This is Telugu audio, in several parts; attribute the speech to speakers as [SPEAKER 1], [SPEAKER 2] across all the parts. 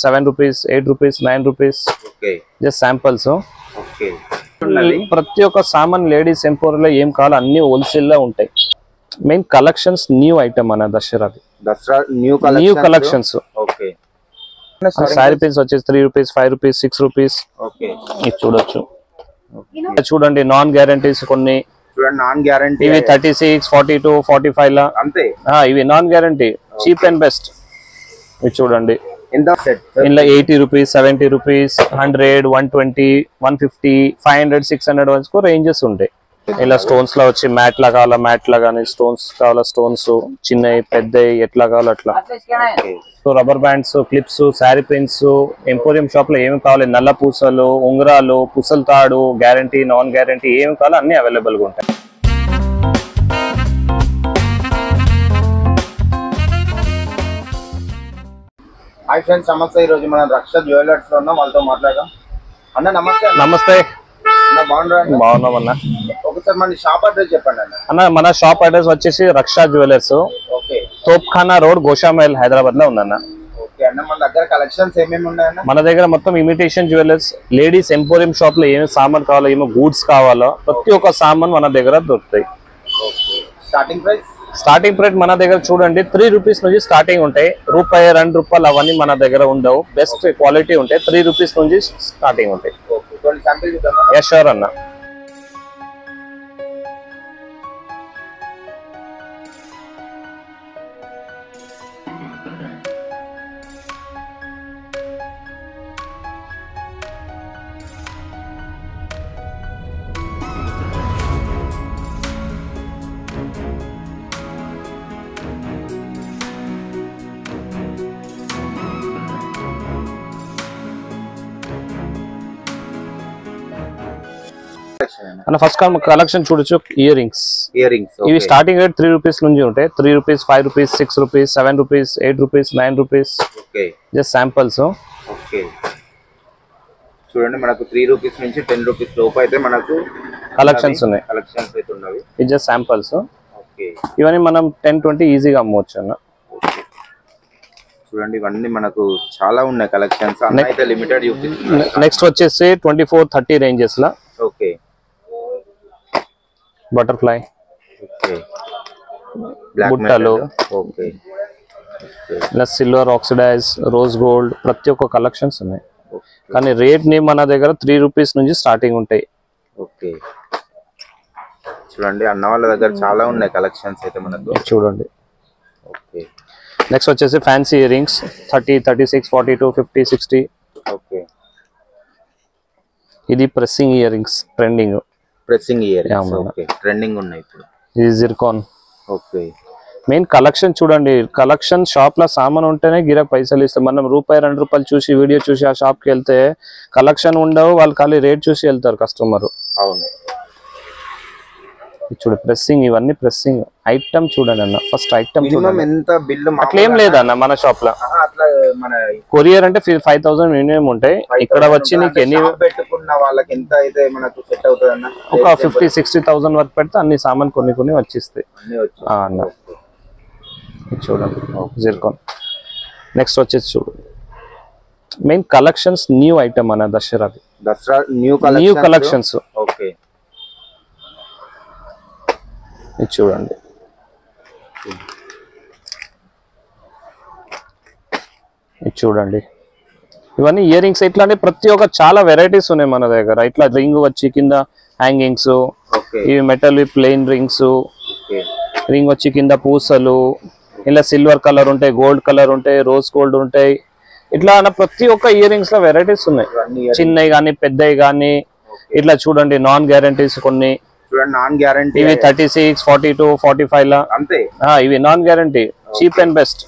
[SPEAKER 1] 7 rupees, 8 rupees, 9 rupees.
[SPEAKER 2] Okay.
[SPEAKER 1] Just samples.
[SPEAKER 2] Okay.
[SPEAKER 1] ప్రతి ఒక్క సామాన్ లేడీస్ ఎంపోరియాలో ఏం కావాలో అన్ని హోల్సేల్ లో ఉంటాయి. మెయిన్ కలెక్షన్స్ న్యూ ఐటమ్ అన్న దసరాది.
[SPEAKER 2] Dasara new
[SPEAKER 1] collections.
[SPEAKER 2] Okay.
[SPEAKER 1] Sari piece వచ్చేసి 3 rupees, 5 rupees, 6 rupees.
[SPEAKER 2] ఓకే.
[SPEAKER 1] ఇది చూడొచ్చు. చూడండి నాన్ గ్యారంటీస్ కొన్ని.
[SPEAKER 2] చూడండి నాన్ గ్యారంటీ.
[SPEAKER 1] ఇవి 36, 42, 45 లా
[SPEAKER 2] అంతే.
[SPEAKER 1] ఇవి non guarantee, cheap and best. ఇవి చూడండి.
[SPEAKER 2] ఇందా సెట్
[SPEAKER 1] ఇలా 80 rupees, 70 rupees, 100, 120, 150, 500, 600 వరకు రేంజెస్ ఉంటాయి. ఇలా స్టోన్స్ లో వచ్చి మ్యాట్ లా కావాలా మ్యాట్ లా, కానీ స్టోన్స్ కావాలా స్టోన్స్, చిన్నవి పెద్దవి ఎట్లా కావాలో అట్లా. So rubber bands, clips, sari pins, emporium shop లో ఏమి కావాలి, నల్ల పూసలు, ఉంగరాలు, పూసల తాడు, గ్యారంటీ నాన్ గ్యారంటీ ఏమి కావాలో అన్ని అవైలబుల్ గా ఉంటాయి.
[SPEAKER 2] హాయ్ ఫ్రెండ్స్, నమస్తే. ఈ రోజు మనం రక్ష జ్యువెలర్స్ లో ఉన్నాం, వాళ్ళతో మాట్లాడదాం. అన్న నమస్తే.
[SPEAKER 1] నమస్తే
[SPEAKER 2] అన్న, బాగున్నారా?
[SPEAKER 1] బాగున్నాం అన్న.
[SPEAKER 2] ఒకసారి మన షాప్ అడ్రస్ చెప్పండి అన్న.
[SPEAKER 1] అన్న మన షాప్ అడ్రస్ వచ్చేసి Raksha jewellers,
[SPEAKER 2] okay,
[SPEAKER 1] Topkhana road, Goshamahal, Hyderabad లో ఉందన్న.
[SPEAKER 2] ఓకే అన్న, మన దగ్గర కలెక్షన్స్ ఏమేమి ఉన్నాయన్న?
[SPEAKER 1] మన దగ్గర మొత్తం imitation jewellers, ladies emporium shop లో ఏమి సామాన్ కావాలో, ఏమో గూడ్స్ కావాలో ప్రతి ఒక్క సామాన్ మన దగ్గర దొరుకుతాయి.
[SPEAKER 2] Starting price?
[SPEAKER 1] స్టార్టింగ్ ప్రైస్ మన దగ్గర చూడండి 3 rupees నుంచి స్టార్టింగ్ ఉంటాయి. రూపాయి, 2 రూపాయలు అవన్నీ మన దగ్గర ఉండవు. బెస్ట్ క్వాలిటీ ఉంటాయి. 3 rupees నుంచి స్టార్టింగ్ ఉంటాయి. షూర్ అన్న. అన్న ఫస్ట్ కలెక్షన్ చూడొచ్చు. ఇయర్ రింగ్స్ ఇవి స్టార్టింగ్ రేట్ 3 rupees నుంచి ఉంటాయి. 3 rupees, 5 rupees, 6 rupees, 7 rupees, 8 rupees, 9 rupees. Just samples.
[SPEAKER 2] చూడండి, మనకు 3 rupees నుంచి 10 rupees లోపు అయితే మనకు
[SPEAKER 1] కలెక్షన్స్ ఉన్నాయి. ఇది జస్ట్ శాంపుల్స్. ఇవన్నీ మనం 10-20 ఈజీగా అమ్మవచ్చు అన్న.
[SPEAKER 2] చూడండి, ఇవన్నీ మనకు చాలా ఉన్నాయి కలెక్షన్స్. లిమిటెడ్.
[SPEAKER 1] నెక్స్ట్ వచ్చేసి 24-30 రేంజెస్ లా.
[SPEAKER 2] ఓకే.
[SPEAKER 1] బటర్ఫ్లై,
[SPEAKER 2] బుట్టలు,
[SPEAKER 1] ఇలా సిల్వర్, ఆక్సిడైజ్, రోజ్ గోల్డ్, ప్రతి ఒక్క కలెక్షన్స్ ఉన్నాయి. కానీ రేట్ ని మన దగ్గర 3 rupees నుంచి స్టార్టింగ్ ఉంటాయి.
[SPEAKER 2] ఓకే. చూడండి, అన్న వాళ్ళ దగ్గర చాలా ఉన్నాయి కలెక్షన్స్ అయితే మనకు.
[SPEAKER 1] చూడండి.
[SPEAKER 2] ఓకే.
[SPEAKER 1] నెక్స్ట్ వచ్చేసి ఫ్యాన్సీ ఇయర్ రింగ్స్ 30, 36, 42, 50, 60.
[SPEAKER 2] ఓకే.
[SPEAKER 1] ఇది pressing ear rings, trending.
[SPEAKER 2] Pressing ear rings. Okay, trending ఉన్నాయి ఇప్పుడు.
[SPEAKER 1] ఇది జిర్కాన్.
[SPEAKER 2] ఓకే.
[SPEAKER 1] మెయిన్ కలెక్షన్ చూడండి. కలెక్షన్ షాప్ లో సామాన్ ఉంటేనే గిరాక్ పైసలు ఇస్తాం. మనం రూపాయి, 2 రూపాయలు చూసి వీడియో చూసి ఆ షాప్ కి వెళ్తే కలెక్షన్ ఉండవు. వాళ్ళు ఖాళీ రేట్ చూసి వెళ్తారు కస్టమర్.
[SPEAKER 2] అవును.
[SPEAKER 1] చూడు, ప్రెస్సింగ్, ఇవన్నీ ప్రెస్సింగ్ ఐటమ్. చూడండి అన్న, ఫస్ట్ ఐటమ్ చూడండి.
[SPEAKER 2] ఎంత బిల్లు
[SPEAKER 1] అట్లేం లేదన్న మన షాప్ లో. కొరియర్ అంటే 5,000 మినిమం ఉంటాయి. ఇక్కడ వచ్చి నీకు ఎన్ని
[SPEAKER 2] పెట్టుకున్న వాళ్ళకి ఎంత అయితే మనకు సెట్ అవుతుంది అన్న?
[SPEAKER 1] ఒక 50-60,000 వరకు పెడితే అన్ని సామాన్ కొన్ని వచ్చిస్తాయి అన్న. చూడండి, జిర్కాన్. నెక్స్ట్ వచ్చేసి చూడు, మెయిన్ కలెక్షన్స్ న్యూ ఐటమ్ అన్న దసరాది.
[SPEAKER 2] Dasara new
[SPEAKER 1] collections.
[SPEAKER 2] ఓకే.
[SPEAKER 1] ఇది చూడండి. ఇది చూడండి, ఇవన్నీ ఇయర్ రింగ్స్. ఇట్లాంటి ప్రతి ఒక్క చాలా వెరైటీస్ ఉన్నాయి మన దగ్గర. ఇట్లా రింగ్ వచ్చి కింద హ్యాంగింగ్స్, ఇవి మెటల్ ప్లెయిన్ రింగ్స్, రింగ్ వచ్చి కింద పూసలు, ఇలా సిల్వర్ కలర్ ఉంటాయి, గోల్డ్ కలర్ ఉంటాయి, రోజ్ గోల్డ్ ఉంటాయి. ఇట్లా ప్రతి ఒక్క ఇయర్ రింగ్స్ లో వెరైటీస్ ఉన్నాయి. చిన్నవి కానీ పెద్దవి కానీ. ఇట్లా చూడండి, నాన్ గ్యారంటీస్ కొన్ని.
[SPEAKER 2] Non guarantee.
[SPEAKER 1] ఇవి 36, 42, 45 లా.
[SPEAKER 2] అంతే.
[SPEAKER 1] ఇవి non guarantee, cheap and best.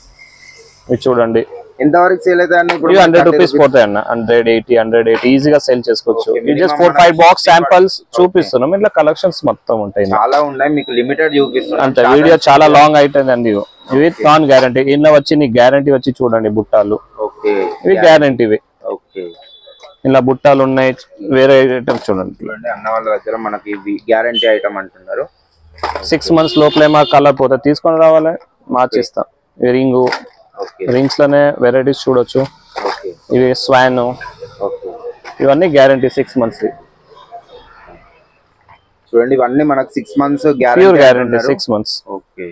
[SPEAKER 1] ఇవి చూడండి.
[SPEAKER 2] ఎంతవరకు సేల్ అయితే
[SPEAKER 1] 100 rupees పోతాయి అన్న. 180 ఈజీగా సేల్ చేసుకోవచ్చు. ఇది జస్ట్ 4-5 బాక్స్ శాంపిల్స్ చూపిస్తున్నాం. ఇట్లా కలెక్షన్స్ మొత్తం ఉంటాయి,
[SPEAKER 2] చాలా ఉన్నాయి. మీకు లిమిటెడ్ చూపిస్తున్నాం.
[SPEAKER 1] అంతే. వీడియో చాలా లాంగ్ అవుతుందండి. ఇవి నాన్ గ్యారంటీ. ఇలా వచ్చి నీకు గ్యారంటీ వచ్చి చూడండి, బుట్టాలు. ఇవి గ్యారంటీవి. ఇలా బుట్టాలు ఉన్నాయి. వేరే ఐటమ్స్ చూడండి.
[SPEAKER 2] అన్న వాళ్ళ దగ్గర మనకి గ్యారంటీ ఐటమ్ అంటున్నారు.
[SPEAKER 1] 6 months లోపలే మా కలర్ పోతే తీసుకొని రావాలి, మార్చిస్తాం. రింగు, రింగ్స్ లోనే వెరైటీస్ చూడొచ్చు. ఇవి స్వాన్,
[SPEAKER 2] ఓకే.
[SPEAKER 1] ఇవన్నీ గ్యారంటీ 6 months.
[SPEAKER 2] చూడండి ఇవన్నీ మనకు 6 months
[SPEAKER 1] pure guarantee 6 months.
[SPEAKER 2] Okay.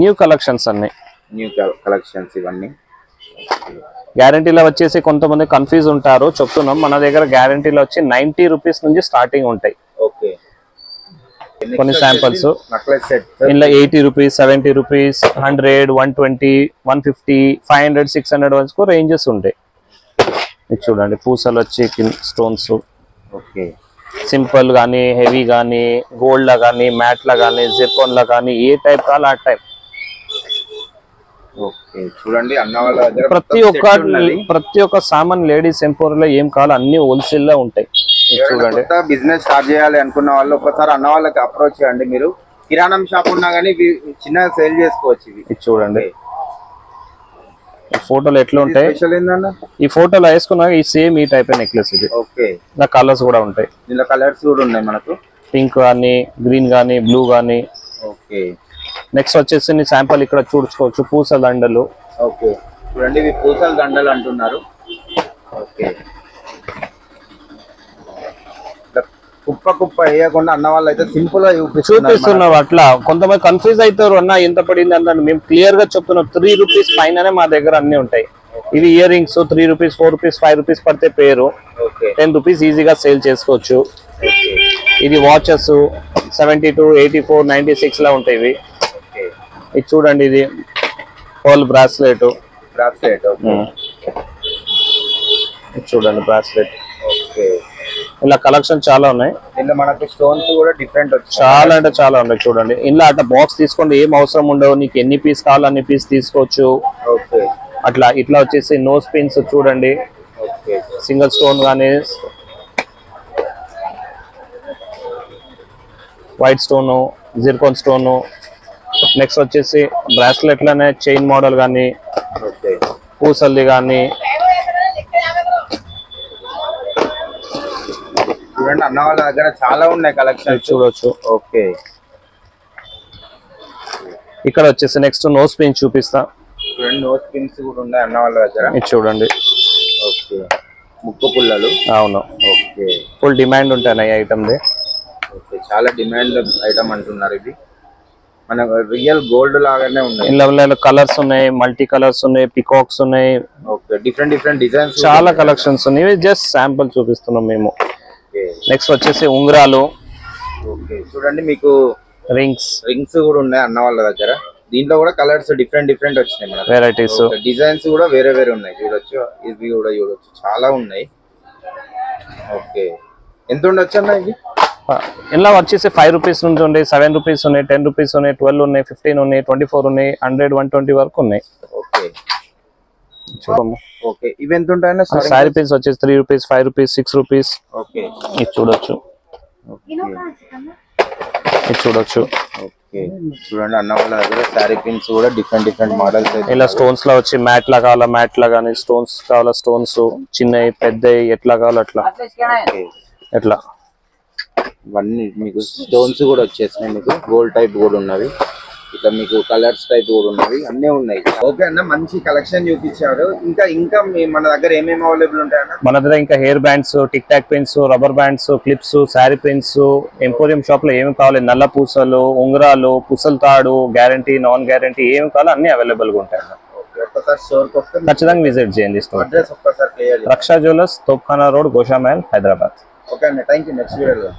[SPEAKER 1] New collections అన్ని,
[SPEAKER 2] న్యూ కలెక్షన్స్ ఇవన్నీ.
[SPEAKER 1] గ్యారంటీలో వచ్చేసి కొంతమంది కన్ఫ్యూజ్ ఉంటారు, చెప్తున్నాం. మన దగ్గర గ్యారంటీలో వచ్చి 90 rupees నుంచి స్టార్టింగ్ ఉంటాయి.
[SPEAKER 2] ఓకే.
[SPEAKER 1] కొన్ని శాంపిల్స్
[SPEAKER 2] నెక్లెస్ సెట్
[SPEAKER 1] ఇందులో 80 rupees, 70 rupees, 100, 120, 150, 500, 600 వరకు రేంజెస్ ఉంటాయి. ఇది చూడండి పూసలు వచ్చి స్టోన్స్.
[SPEAKER 2] ఓకే.
[SPEAKER 1] సింపుల్ కానీ, హెవీ కానీ, గోల్డ్ లా కానీ, మ్యాట్ లా కానీ, జిర్కోన్ లా కానీ, ఏ టైప్ కావాలి ఆ టైప్.
[SPEAKER 2] ఓకే. చూడండి అన్న వాళ్ళ దగ్గర
[SPEAKER 1] ప్రతి ఒక్క సామాన్ లేడీస్ ఎంపోరియాలో ఏం కావాలో అన్ని హోల్సేల్ లో ఉంటాయి. చూడండి
[SPEAKER 2] బిజినెస్ స్టార్ట్ చేయాలి అనుకున్న వాళ్ళు ఒకసారి అన్న వాళ్ళకి అప్రోచ్ చేయండి. మీరు కిరాణం షాప్ ఉన్నా కానీ చిన్నగా సేల్ చేసుకోవచ్చు. ఇది
[SPEAKER 1] చూడండి ఫోటోలు ఎట్లా ఉంటాయి.
[SPEAKER 2] స్పెషల్ ఏందన్న
[SPEAKER 1] ఈ ఫోటోలో వేసుకున్నాక ఈ సేమ్ ఈ టైప్ నెక్లెస్ ఇది.
[SPEAKER 2] ఓకే.
[SPEAKER 1] ఇలా కలర్స్ కూడా ఉంటాయి.
[SPEAKER 2] ఇలా కలర్స్ కూడా ఉన్నాయి మనకు,
[SPEAKER 1] పింక్ కానీ, గ్రీన్ కానీ, బ్లూ కానీ.
[SPEAKER 2] ఓకే.
[SPEAKER 1] నెక్స్ట్ వచ్చేసి శాంపుల్ ఇక్కడ చూసుకోవచ్చు, పూసల దండలు.
[SPEAKER 2] ఓకే. చూడండి ఇవి పూసల దండలు అంటున్నారు. ఓకే. కుప్ప వేయకుండా అన్న వాళ్ళు అయితే సింపుల్ గా
[SPEAKER 1] చూపిస్తున్నారు. అట్లా కొంతమంది కన్ఫ్యూజ్ అవుతారు, అన్న ఎంత పడింది అన్నాడు. మేము క్లియర్ గా చెప్తున్నాం, 3 rupees పైననే మా దగ్గర అన్ని ఉంటాయి. ఇవి ear rings 3 rupees, 4 rupees, 5 rupees పడితే పేరు 10 rupees ఈజీగా సేల్ చేసుకోవచ్చు. ఇది వాచెస్ 72, 84, 96 లా ఉంటాయి ఇవి. ఇది చూడండి ఇది హోల్ బ్రాస్లెట్. చూడండి బ్రాస్లెట్.
[SPEAKER 2] ఓకే.
[SPEAKER 1] ఇలా కలెక్షన్ చాలా ఉన్నాయి.
[SPEAKER 2] ఇందులో మనకు స్టోన్స్ కూడా డిఫరెంట్ వచ్చాయి,
[SPEAKER 1] చాలా అంటే చాలా ఉన్నాయి. చూడండి ఇలా అట్లా బాక్స్ తీసుకోండి, ఏం అవసరం ఉండవు. నీకు ఎన్ని పీస్ కావాలో అన్ని పీస్ తీసుకోవచ్చు.
[SPEAKER 2] ఓకే.
[SPEAKER 1] అట్లా ఇట్లా వచ్చేసి నోస్ పిన్స్ చూడండి,
[SPEAKER 2] ఓకే.
[SPEAKER 1] సింగిల్ స్టోన్ కానీ, white stone, zircon stone. Next వచ్చేసి బ్రాస్లెట్ లోనే చైన్ మోడల్ కానీ,
[SPEAKER 2] ఓకే.
[SPEAKER 1] పూసల్ది కానీ.
[SPEAKER 2] చూడండి అన్న వాళ్ళ దగ్గర చాలా ఉన్నాయి కలెక్షన్
[SPEAKER 1] చూడొచ్చు.
[SPEAKER 2] ఓకే.
[SPEAKER 1] ఇక్కడ వచ్చేసి నెక్స్ట్ నోస్ పిన్ చూపిస్తా.
[SPEAKER 2] చూడండి నోస్ పిన్స్ కూడా ఉన్నాయి అన్న వాళ్ళ దగ్గర.
[SPEAKER 1] ఇది చూడండి.
[SPEAKER 2] ఓకే. ముక్కు పుల్లలు.
[SPEAKER 1] అవును.
[SPEAKER 2] ఓకే.
[SPEAKER 1] ఫుల్ డిమాండ్ ఉంటాయి ఈ ఐటమ్ ది.
[SPEAKER 2] ఓకే. చాలా డిమాండ్ ఐటమ్ అంటున్నారు. ఇది మన రియల్ గోల్డ్ లాగానే ఉన్నాయి.
[SPEAKER 1] ఇందులో కలర్స్ ఉన్నాయి, మల్టీ కలర్స్ ఉన్నాయి, పికాక్స్ ఉన్నాయి.
[SPEAKER 2] ఓకే. డిఫరెంట్ డిజైన్స్
[SPEAKER 1] చాలా కలెక్షన్స్ ఉన్నాయి. ఇవి జస్ట్ శాంపుల్ చూపిస్తున్నాం మేము. నెక్స్ట్ వచ్చేసి ఉంగరాలు.
[SPEAKER 2] ఓకే. చూడండి మీకు
[SPEAKER 1] రింగ్స్
[SPEAKER 2] కూడా ఉన్నాయి అన్న వాళ్ళ దగ్గర. దీంట్లో కూడా కలర్స్ డిఫరెంట్ వచ్చినాయి మనకి,
[SPEAKER 1] వెరైటీస్.
[SPEAKER 2] డిజైన్స్ కూడా వేరే ఉన్నాయి. చూడొచ్చు, ఇవి కూడా చూడొచ్చు, చాలా ఉన్నాయి. ఓకే. ఎంత ఉండొచ్చు అన్న ఇవి?
[SPEAKER 1] ఇలా వచ్చేసి 5 rupees నుంచి ఉన్నాయి, 7 rupees ఉన్నాయి, 10 rupees ఉన్నాయి, 12 ఉన్నాయి, 15 ఉన్నాయి, 24 ఉన్నాయి, 100, 120 వరకు ఉన్నాయి.
[SPEAKER 2] ఓకే.
[SPEAKER 1] చూడము.
[SPEAKER 2] ఓకే. ఇవి ఎంత ఉంటాయన్నా?
[SPEAKER 1] సారీ పిన్స్ వచ్చేసి 3 rupees, 5 rupees, 6 rupees.
[SPEAKER 2] ఓకే.
[SPEAKER 1] ఇది చూడొచ్చు. ఇది చూడొచ్చు.
[SPEAKER 2] ఓకే. చూడండి అన్న వాళ్ళ దగ్గర సారీ పిన్స్ కూడా డిఫరెంట్ మోడల్స్.
[SPEAKER 1] ఇలా స్టోన్స్ లో వచ్చి మ్యాట్ లా కావాలా, మ్యాట్ లా కానీ, స్టోన్స్ కావాలా, స్టోన్స్ చిన్నవి పెద్దవి ఎట్లా కావాలో అట్లా. ఎట్లా
[SPEAKER 2] ఇవన్నీ మీకు స్టోన్స్ కూడా వచ్చేసినాయి. మీకు గోల్డ్ టైప్ కూడా ఉన్నవి, ఇట్లా మీకు కలర్స్ టైప్ కూడా ఉన్నవి, అన్నీ ఉన్నాయి. ఓకే అన్న, మంచి కలెక్షన్ చూపించాడు. ఇంకా మన దగ్గర ఏమేమి అవైలబుల్ ఉంటాయన్న?
[SPEAKER 1] మన దగ్గర ఇంకా hair bands, tick talk pins, rubber bands, clips, sari pins, emporium shop లో ఏమి కావాలి, నల్ల పూసలు, ఉంగరాలు, పుసల తాడు, గ్యారంటీ, నాన్ గ్యారంటీ ఏమి కావాలో అన్ని అవైలబుల్ గా ఉంటాయి.
[SPEAKER 2] ఒక్కసారి స్టోర్ కి వస్తే
[SPEAKER 1] ఖచ్చితంగా విజిట్ చేయండి. స్టోర్
[SPEAKER 2] అడ్రస్ ఒక్కసారి clear.
[SPEAKER 1] Raksha jewellers, Topkhana road, Goshamahal, Hyderabad.
[SPEAKER 2] Okay అన్న, థ్యాంక్ యూ. నెక్స్ట్ వీడియోలో